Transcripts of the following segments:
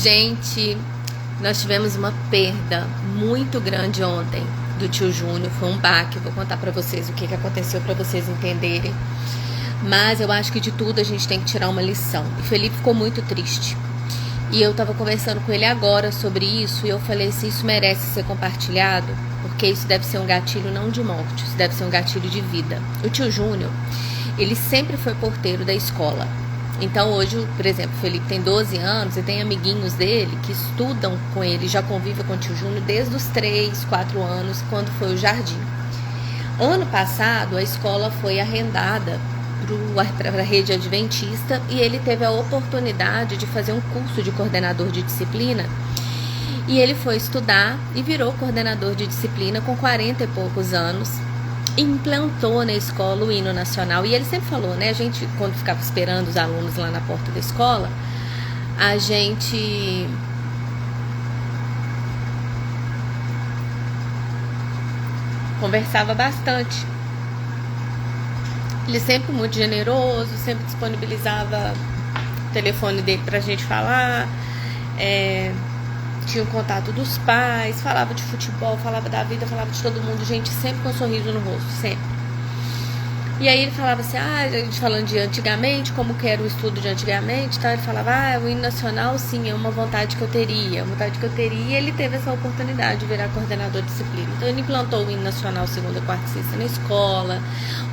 Gente, nós tivemos uma perda muito grande ontem do tio Júnior. Foi um baque, vou contar pra vocês o que aconteceu pra vocês entenderem. Mas eu acho que de tudo a gente tem que tirar uma lição. E Felipe ficou muito triste. E eu tava conversando com ele agora sobre isso e eu falei assim, isso merece ser compartilhado, porque isso deve ser um gatilho não de morte, isso deve ser um gatilho de vida. O tio Júnior, ele sempre foi porteiro da escola. Então hoje, por exemplo, o Felipe tem 12 anos e tem amiguinhos dele que estudam com ele, já convivem com o tio Júnior desde os 3, 4 anos, quando foi o jardim. Ano passado, a escola foi arrendada para a rede adventista e ele teve a oportunidade de fazer um curso de coordenador de disciplina e ele foi estudar e virou coordenador de disciplina com 40 e poucos anos e implantou na escola o hino nacional. E ele sempre falou, né, a gente quando ficava esperando os alunos lá na porta da escola, a gente conversava bastante. Ele sempre muito generoso, sempre disponibilizava o telefone dele pra gente falar, tinha o contato dos pais, falava de futebol, falava da vida, falava de todo mundo, gente, sempre com um sorriso no rosto, sempre. E aí ele falava assim, a gente falando de antigamente, como que era o estudo de antigamente, tá? Ele falava, o hino nacional, sim, é uma vontade que eu teria, e ele teve essa oportunidade de virar coordenador de disciplina. Então ele implantou o hino nacional segunda, quarta e sexta na escola,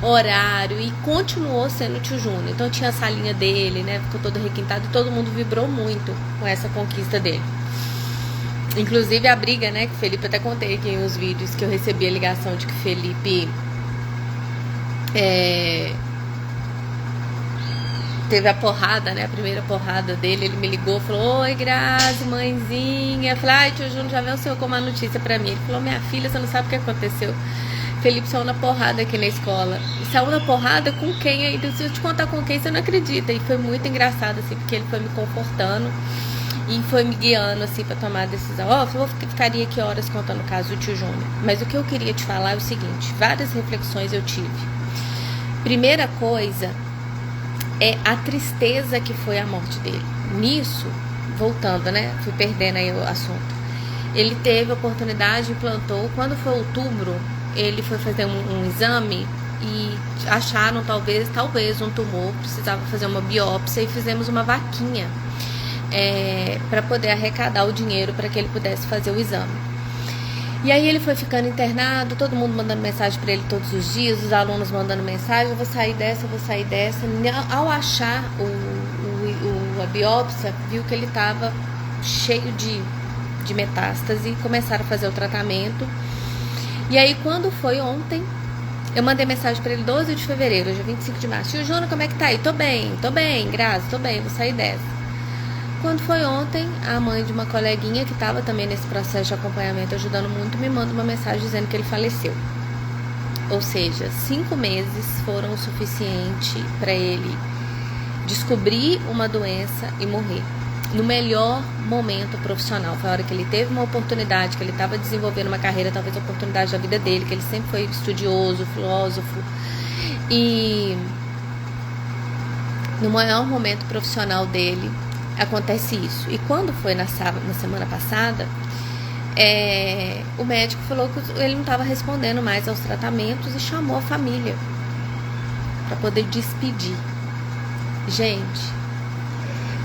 horário, e continuou sendo o tio Júnior. Então tinha a salinha dele, né, ficou todo requintado, e todo mundo vibrou muito com essa conquista dele. Inclusive a briga, né, que o Felipe, até contei aqui em uns vídeos, que eu recebi a ligação de que o Felipe teve a porrada, né? A primeira porrada dele, ele me ligou, falou, oi Grazi, mãezinha. Eu falei, tio Júnior, já veio o senhor com uma notícia pra mim. Ele falou, minha filha, você não sabe o que aconteceu. Felipe saiu na porrada aqui na escola. E saiu na porrada com quem ainda? Se eu te contar com quem, você não acredita. E foi muito engraçado, assim, porque ele foi me confortando e foi me guiando, assim, pra tomar a decisão. Eu ficaria aqui horas contando o caso do tio Júnior. Mas o que eu queria te falar é o seguinte, várias reflexões eu tive. Primeira coisa é a tristeza que foi a morte dele. Nisso, voltando, né? Fui perdendo aí o assunto. Ele teve a oportunidade, implantou. Quando foi outubro, ele foi fazer um exame e acharam talvez um tumor. Precisava fazer uma biópsia e fizemos uma vaquinha para poder arrecadar o dinheiro para que ele pudesse fazer o exame. E aí ele foi ficando internado, todo mundo mandando mensagem para ele todos os dias, os alunos mandando mensagem, eu vou sair dessa. Ao achar a biópsia, viu que ele estava cheio de metástase e começaram a fazer o tratamento. E aí quando foi ontem, eu mandei mensagem para ele 12 de fevereiro, hoje é 25 de março. Tio Júnior, como é que tá aí? Tô bem, Grazi, tô bem, vou sair dessa. Quando foi ontem, a mãe de uma coleguinha que estava também nesse processo de acompanhamento, ajudando muito, me manda uma mensagem dizendo que ele faleceu. Ou seja, 5 meses foram o suficiente para ele descobrir uma doença e morrer. No melhor momento profissional, foi a hora que ele teve uma oportunidade, que ele estava desenvolvendo uma carreira, talvez a oportunidade da vida dele, que ele sempre foi estudioso, filósofo. E no maior momento profissional dele, acontece isso. E quando foi na semana passada, o médico falou que ele não estava respondendo mais aos tratamentos e chamou a família para poder despedir. Gente,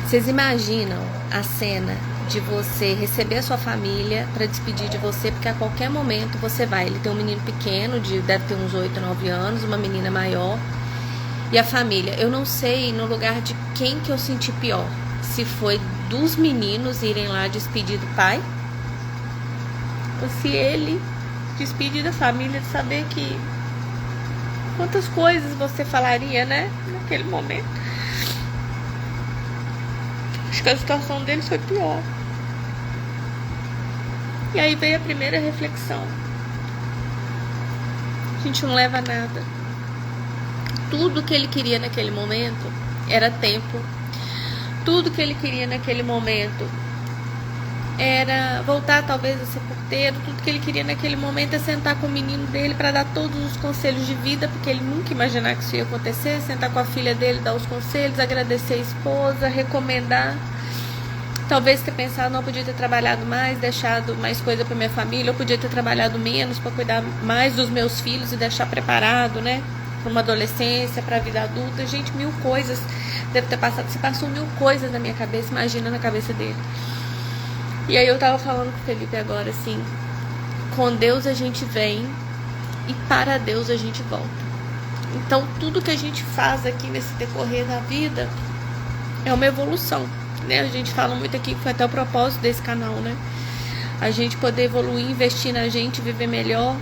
vocês imaginam a cena de você receber a sua família para despedir de você, porque a qualquer momento você vai. Ele tem um menino pequeno, deve ter uns 8, 9 anos, uma menina maior, e a família. Eu não sei no lugar de quem que eu senti pior. Se foi dos meninos irem lá despedir do pai, ou se ele despedir da família, de saber que quantas coisas você falaria, né, naquele momento. Acho que a situação deles foi pior. E aí veio a primeira reflexão. A gente não leva nada. Tudo que ele queria naquele momento era tempo. Tudo que ele queria naquele momento era voltar talvez a ser porteiro. Tudo que ele queria naquele momento é sentar com o menino dele para dar todos os conselhos de vida, porque ele nunca imaginava que isso ia acontecer. Sentar com a filha dele, dar os conselhos, agradecer a esposa, recomendar. Talvez ter pensado, não, podia ter trabalhado mais, deixado mais coisa para minha família, eu podia ter trabalhado menos para cuidar mais dos meus filhos e deixar preparado, né, para uma adolescência, para a vida adulta. Gente, 1000 coisas deve ter passado. Se passou 1000 coisas na minha cabeça, imagina na cabeça dele. E aí eu tava falando com o Felipe agora, assim, com Deus a gente vem e para Deus a gente volta. Então tudo que a gente faz aqui nesse decorrer da vida é uma evolução, né? A gente fala muito aqui, que foi até o propósito desse canal, né? A gente poder evoluir, investir na gente, viver melhor.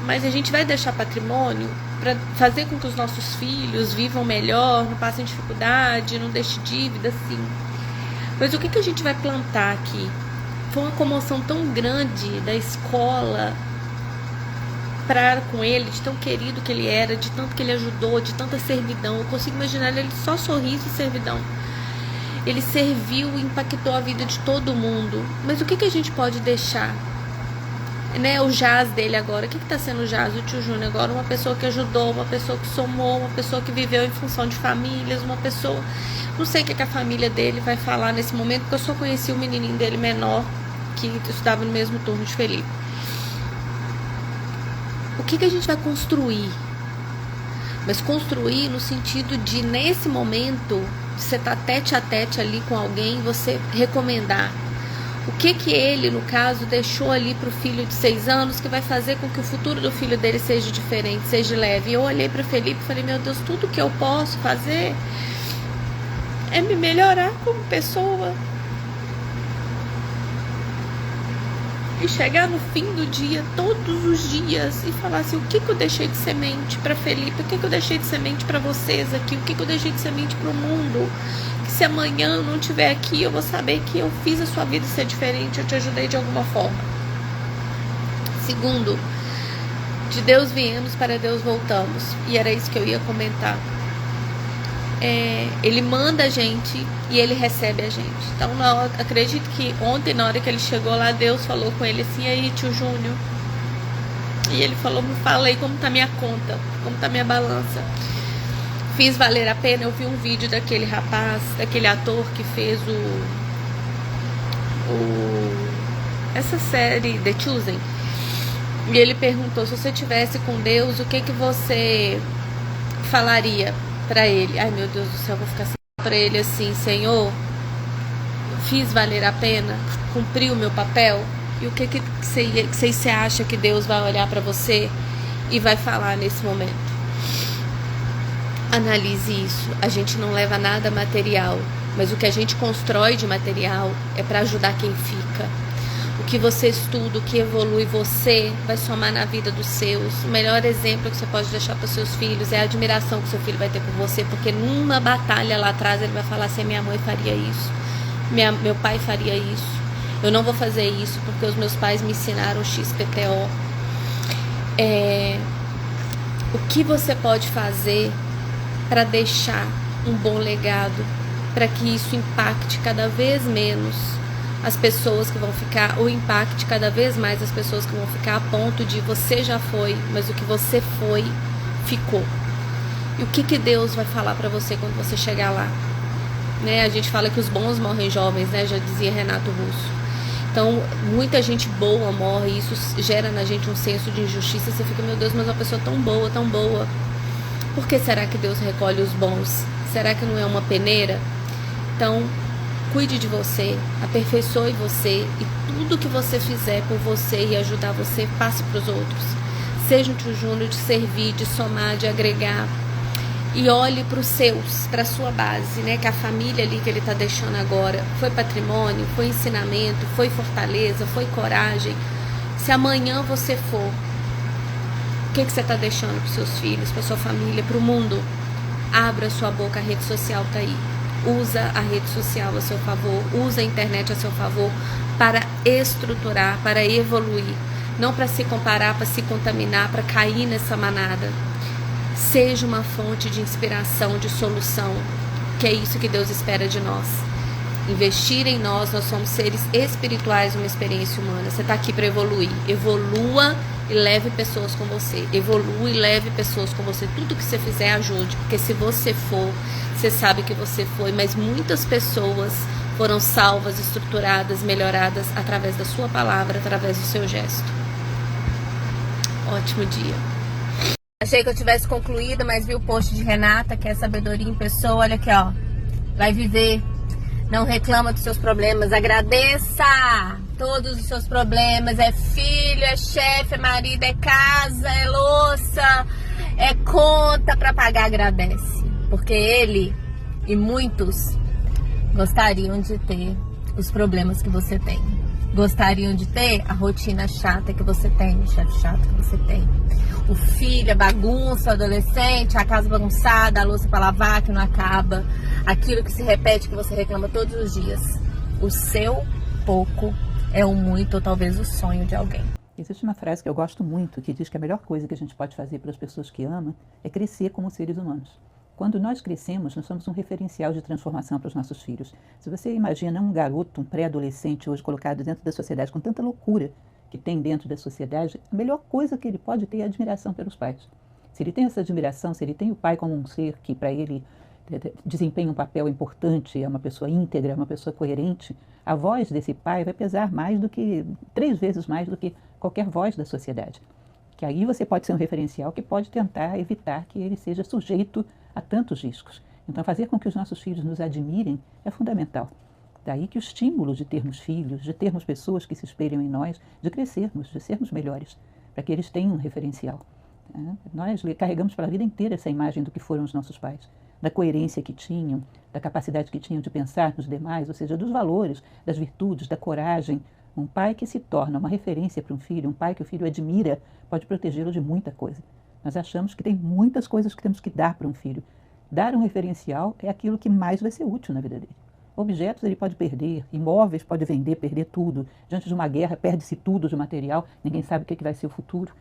Mas a gente vai deixar patrimônio para fazer com que os nossos filhos vivam melhor, não passem dificuldade, não deixem dívida, sim. Mas o que a gente vai plantar aqui? Foi uma comoção tão grande da escola para com ele, de tão querido que ele era, de tanto que ele ajudou, de tanta servidão. Eu consigo imaginar ele só sorriso e servidão. Ele serviu e impactou a vida de todo mundo. Mas o que a gente pode deixar? Né, o jazz dele agora, o que está sendo o jazz? O tio Júnior agora, uma pessoa que ajudou, uma pessoa que somou, uma pessoa que viveu em função de famílias, uma pessoa... Não sei o que a família dele vai falar nesse momento, porque eu só conheci o menininho dele menor, que estudava no mesmo turno de Felipe. O que a gente vai construir? Mas construir no sentido de, nesse momento, você tá tete a tete ali com alguém, você recomendar. O que ele, no caso, deixou ali pro filho de 6 anos, que vai fazer com que o futuro do filho dele seja diferente, seja leve. E eu olhei para Felipe e falei, meu Deus, tudo que eu posso fazer é me melhorar como pessoa. E chegar no fim do dia, todos os dias, e falar assim, o que eu deixei de semente para Felipe, o que eu deixei de semente para vocês aqui, o que eu deixei de semente para o mundo, que se amanhã eu não estiver aqui, eu vou saber que eu fiz a sua vida ser diferente, eu te ajudei de alguma forma. Segundo, de Deus viemos, para Deus voltamos, e era isso que eu ia comentar. Ele manda a gente e ele recebe a gente. Então, acredito que ontem, na hora que ele chegou lá, Deus falou com ele assim, e aí, tio Júnior? E ele falou, me fala aí como tá minha conta, como tá minha balança. Fiz valer a pena. Eu vi um vídeo daquele rapaz, daquele ator que fez essa série The Chosen. E ele perguntou, se você tivesse com Deus, o que você falaria pra ele? Ai, meu Deus do céu, eu vou ficar assim pra ele assim, Senhor, fiz valer a pena, cumpri o meu papel. E o que você acha que Deus vai olhar pra você e vai falar nesse momento? Analise isso. A gente não leva nada material, mas o que a gente constrói de material é para ajudar quem fica. O que você estuda, o que evolui você, vai somar na vida dos seus. O melhor exemplo que você pode deixar para os seus filhos é a admiração que seu filho vai ter por você, porque numa batalha lá atrás ele vai falar assim, minha mãe faria isso, meu pai faria isso, eu não vou fazer isso porque os meus pais me ensinaram XPTO. O que você pode fazer para deixar um bom legado, para que isso impacte cada vez menos as pessoas que vão ficar, ou impacte cada vez mais as pessoas que vão ficar a ponto de você já foi, mas o que você foi, ficou. E o que Deus vai falar para você quando você chegar lá? Né? A gente fala que os bons morrem jovens, né? Já dizia Renato Russo. Então, muita gente boa morre, e isso gera na gente um senso de injustiça. Você fica, meu Deus, mas uma pessoa tão boa, tão boa. Por que será que Deus recolhe os bons? Será que não é uma peneira? Então, cuide de você, aperfeiçoe você, e tudo que você fizer por você e ajudar você, passe para os outros. Seja um tio Júnior de servir, de somar, de agregar. E olhe para os seus, para a sua base, né? Que a família ali que ele está deixando agora foi patrimônio, foi ensinamento, foi fortaleza, foi coragem. Se amanhã você for, o que você está deixando para os seus filhos, para sua família, para o mundo? Abra sua boca, a rede social está aí. Usa a rede social a seu favor, usa a internet a seu favor para estruturar, para evoluir. Não para se comparar, para se contaminar, para cair nessa manada. Seja uma fonte de inspiração, de solução, que é isso que Deus espera de nós. Investir em nós somos seres espirituais, uma experiência humana. Você está aqui para evoluir. Evolua e leve pessoas com você. Evolua e leve pessoas com você. Tudo que você fizer, ajude. Porque se você for, você sabe que você foi. Mas muitas pessoas foram salvas, estruturadas, melhoradas através da sua palavra, através do seu gesto. Ótimo dia. Achei que eu tivesse concluído, mas vi o post de Renata, que é sabedoria em pessoa. Olha aqui, ó. Vai viver. Não reclama dos seus problemas. Agradeça todos os seus problemas. É filho, é chefe, é marido, é casa, é louça, é conta pra pagar. Agradece. Porque ele e muitos gostariam de ter os problemas que você tem. Gostariam de ter a rotina chata que você tem, o chefe chato que você tem. O filho, a bagunça, o adolescente, a casa bagunçada, a louça para lavar que não acaba. Aquilo que se repete, que você reclama todos os dias. O seu pouco é o muito, ou talvez o sonho de alguém. Existe uma frase que eu gosto muito, que diz que a melhor coisa que a gente pode fazer para as pessoas que ama é crescer como seres humanos. Quando nós crescemos, nós somos um referencial de transformação para os nossos filhos. Se você imagina um garoto, um pré-adolescente hoje colocado dentro da sociedade, com tanta loucura que tem dentro da sociedade, a melhor coisa que ele pode ter é admiração pelos pais. Se ele tem essa admiração, se ele tem o pai como um ser que para ele desempenha um papel importante, é uma pessoa íntegra, é uma pessoa coerente, a voz desse pai vai pesar mais do que, 3 vezes mais do que qualquer voz da sociedade. Que aí você pode ser um referencial que pode tentar evitar que ele seja sujeito a tantos riscos. Então, fazer com que os nossos filhos nos admirem é fundamental. Daí que o estímulo de termos filhos, de termos pessoas que se espelham em nós, de crescermos, de sermos melhores, para que eles tenham um referencial. Nós carregamos para a vida inteira essa imagem do que foram os nossos pais, da coerência que tinham, da capacidade que tinham de pensar nos demais, ou seja, dos valores, das virtudes, da coragem. Um pai que se torna uma referência para um filho, um pai que o filho admira, pode protegê-lo de muita coisa. Nós achamos que tem muitas coisas que temos que dar para um filho. Dar um referencial é aquilo que mais vai ser útil na vida dele. Objetos ele pode perder, imóveis pode vender, perder tudo. Diante de uma guerra, perde-se tudo de material, ninguém sabe o que vai ser o futuro.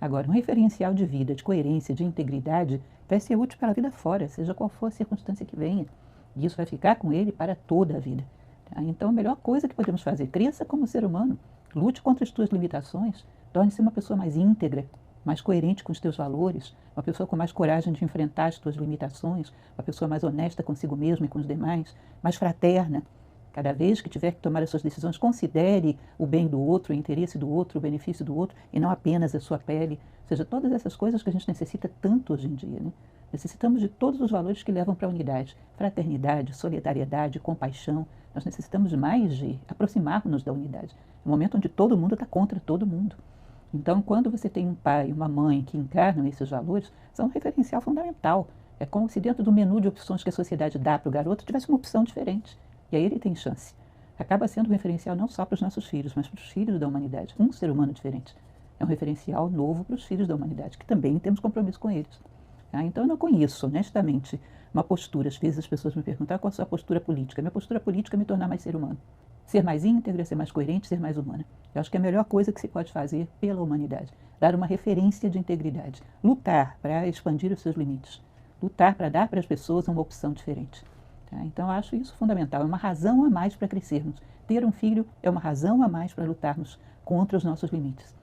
Agora, um referencial de vida, de coerência, de integridade, vai ser útil para a vida fora, seja qual for a circunstância que venha. E isso vai ficar com ele para toda a vida. Então, a melhor coisa que podemos fazer, cresça como ser humano, lute contra as suas limitações, torne-se uma pessoa mais íntegra, mais coerente com os teus valores, uma pessoa com mais coragem de enfrentar as tuas limitações, uma pessoa mais honesta consigo mesma e com os demais, mais fraterna. Cada vez que tiver que tomar as suas decisões, considere o bem do outro, o interesse do outro, o benefício do outro, e não apenas a sua pele. Ou seja, todas essas coisas que a gente necessita tanto hoje em dia, né? Necessitamos de todos os valores que levam para a unidade. Fraternidade, solidariedade, compaixão. Nós necessitamos mais de aproximar-nos da unidade. No momento onde todo mundo está contra todo mundo. Então, quando você tem um pai e uma mãe que encarnam esses valores, são um referencial fundamental. É como se dentro do menu de opções que a sociedade dá para o garoto tivesse uma opção diferente. E aí ele tem chance. Acaba sendo um referencial não só para os nossos filhos, mas para os filhos da humanidade. Um ser humano diferente. É um referencial novo para os filhos da humanidade, que também temos compromisso com eles. Então, eu não conheço, honestamente, uma postura. Às vezes as pessoas me perguntam qual a sua postura política. Minha postura política é me tornar mais ser humano. Ser mais íntegra, ser mais coerente, ser mais humana. Eu acho que é a melhor coisa que se pode fazer pela humanidade. Dar uma referência de integridade. Lutar para expandir os seus limites. Lutar para dar para as pessoas uma opção diferente. Então, eu acho isso fundamental. É uma razão a mais para crescermos. Ter um filho é uma razão a mais para lutarmos contra os nossos limites.